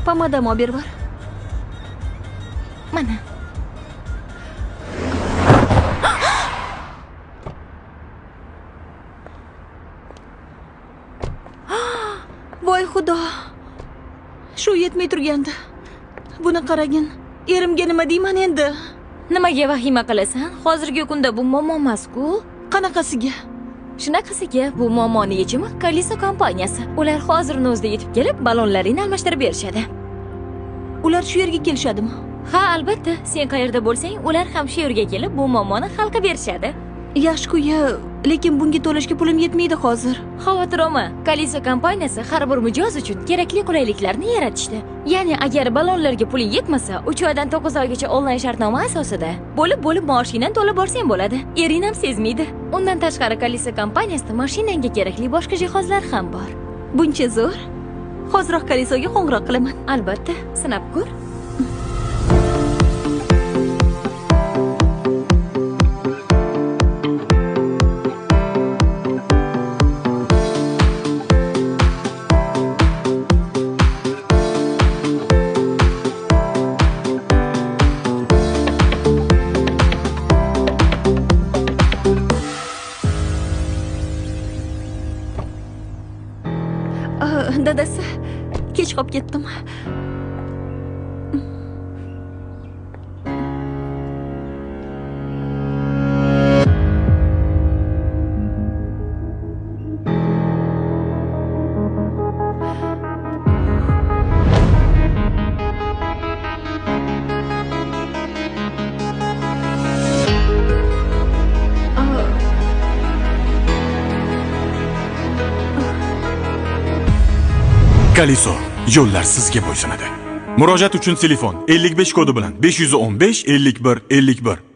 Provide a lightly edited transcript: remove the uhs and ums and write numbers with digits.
Pomadam olib berib bor. Mana. Voy xudo. Shu yetmay turgandi. Buni qaragin. Erimga nima deyman endi? Nimaga vahima qilasan? Hozirgi kunda bu muammo emas-ku. Qanaqasiga? Shunaqasiga, bu muammoni yechimi Kaliso kompaniyasi. Ular hozirning o'zida yetib kelib, ballonlarini almashtirib berishadi. Ular shu yerga kelishadimi? Ha, albatta. Sen qayerda bo'lsang, ular ham shu yerga kelib, bu muammoni hal qilib berishadi. Yaxshi-ku, lekin bunga to'lashga pulim yetmaydi hozir. Xavotir olma. Kaliso kompaniyasi har bir mijoz uchun kerakli qulayliklarni yaratishdi. Ya'ni agar ballonlarga puling yetmasa, 3 oydan 9 oygacha onlayn shartnoma asosida bo'lib mashinadan to'lab borsang bo'ladi. Ering ham sezmaydi. Undan tashqari Kaliso kompaniyasida mashinangga kerakli boshqa jihozlar ham bor. Buncha zo'r. Hozirroq Kalisoga qo'ng'iroq qilaman. Albatta, sinab ko'r. Dadasi, kech qolib ketdim. Kaliso, yo'llar sizga bo'ysunadi. Murojaat uchun telefon 55 kodi bilan 515 51 51.